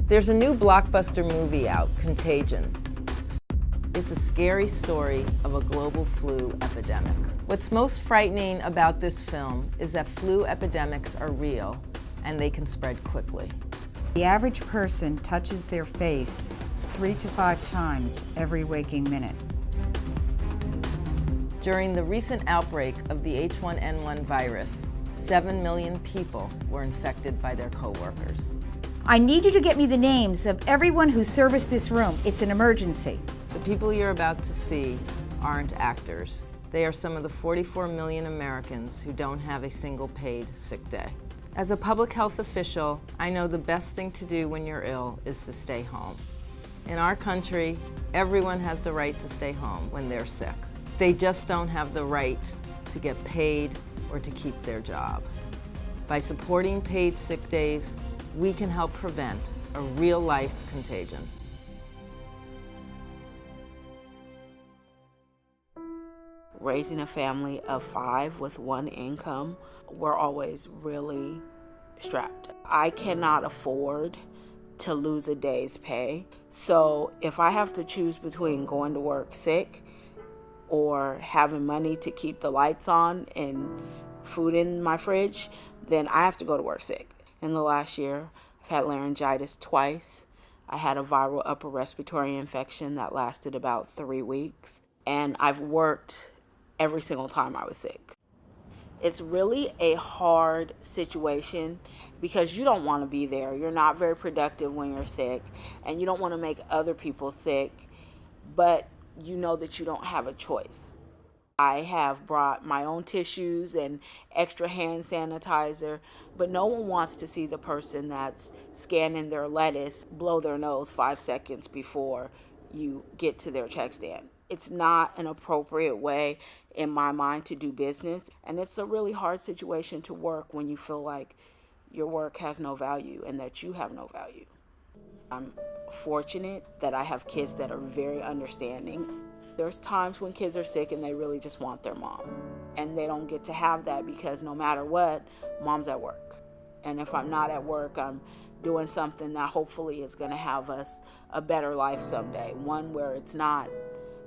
There's a new blockbuster movie out, Contagion. It's a scary story of a global flu epidemic. What's most frightening about this film is that flu epidemics are real and they can spread quickly. The average person touches their face 3 to 5 times every waking minute. During the recent outbreak of the H1N1 virus, 7 million people were infected by their coworkers. I need you to get me the names of everyone who serviced this room. It's an emergency. The people you're about to see aren't actors. They are some of the 44 million Americans who don't have a single paid sick day. As a public health official, I know the best thing to do when you're ill is to stay home. In our country, everyone has the right to stay home when they're sick. They just don't have the right to get paid or to keep their job. By supporting paid sick days, we can help prevent a real-life contagion. Raising a family of 5 with 1 income, we're always really strapped. I cannot afford to lose a day's pay. So if I have to choose between going to work sick or having money to keep the lights on and food in my fridge, then I have to go to work sick. In the last year, I've had laryngitis twice. I had a viral upper respiratory infection that lasted about 3 weeks. And I've worked every single time I was sick. It's really a hard situation because you don't want to be there. You're not very productive when you're sick, and you don't want to make other people sick, but you know that you don't have a choice. I have brought my own tissues and extra hand sanitizer, but no one wants to see the person that's scanning their lettuce blow their nose 5 seconds before you get to their check stand. It's not an appropriate way in my mind to do business, and it's a really hard situation to work when you feel like your work has no value and that you have no value. I'm fortunate that I have kids that are very understanding. There's times when kids are sick and they really just want their mom, and they don't get to have that because no matter what, mom's at work. And if I'm not at work, I'm doing something that hopefully is going to have us a better life someday, one where it's not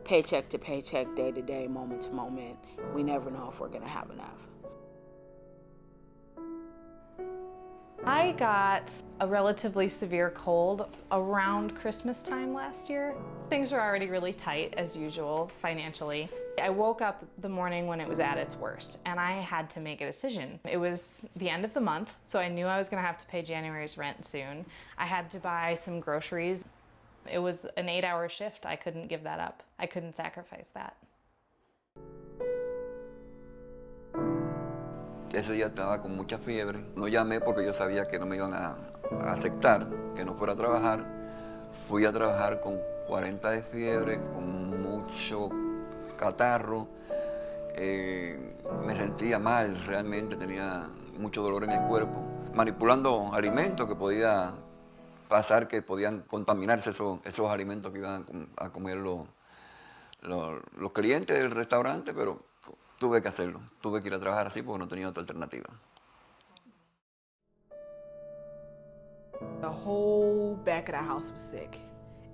paycheck to paycheck, day to day, moment to moment. We never know if we're going to have enough. I got a relatively severe cold around Christmas time last year. Things were already really tight, as usual, financially. I woke up the morning when it was at its worst, and I had to make a decision. It was the end of the month, so I knew I was going to have to pay January's rent soon. I had to buy some groceries. It was an 8-hour shift. I couldn't give that up. I couldn't sacrifice that. Ese día estaba con mucha fiebre. No llamé porque yo sabía que no me iban a aceptar, que no fuera a trabajar. Fui a trabajar con 40 de fiebre, con mucho catarro. Me sentía mal, realmente tenía mucho dolor en el cuerpo. Manipulando alimentos que podía pasar, que podían contaminarse esos alimentos que iban a comer los clientes del restaurante, pero tuve que hacerlo. Tuve que ir a trabajar así porque no tenía otra alternativa. The whole back of the house was sick.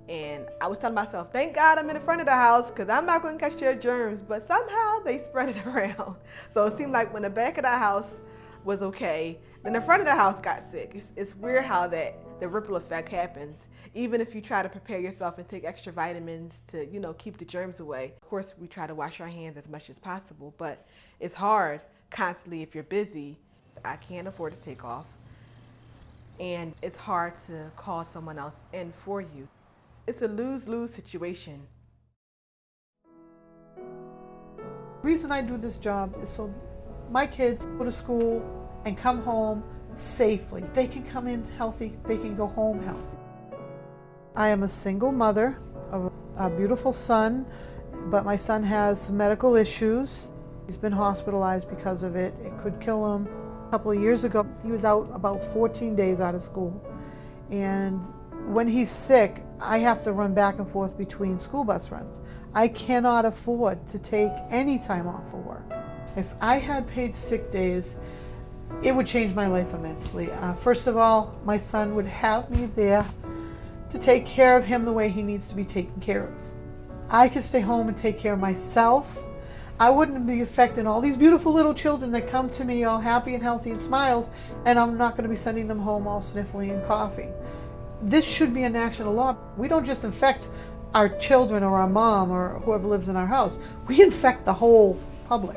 And I was telling myself, thank God I'm in the front of the house because I'm not going to catch their germs, but somehow they spread it around. So it seemed like when the back of the house was okay, then the front of the house got sick. It's weird how the ripple effect happens. Even if you try to prepare yourself and take extra vitamins to, keep the germs away. Of course, we try to wash our hands as much as possible, but it's hard constantly if you're busy. I can't afford to take off. And it's hard to call someone else in for you. It's a lose-lose situation. The reason I do this job is so my kids go to school and come home safely. They can come in healthy, they can go home healthy. I am a single mother of a beautiful son, but my son has some medical issues. He's been hospitalized because of it. It could kill him. A couple of years ago, he was out about 14 days out of school. And when he's sick, I have to run back and forth between school bus runs. I cannot afford to take any time off for work. If I had paid sick days, it would change my life immensely. First of all, my son would have me there to take care of him the way he needs to be taken care of. I can stay home and take care of myself. I wouldn't be affecting all these beautiful little children that come to me all happy and healthy and smiles, and I'm not going to be sending them home all sniffly and coughing. This should be a national law. We don't just infect our children or our mom or whoever lives in our house. We infect the whole public.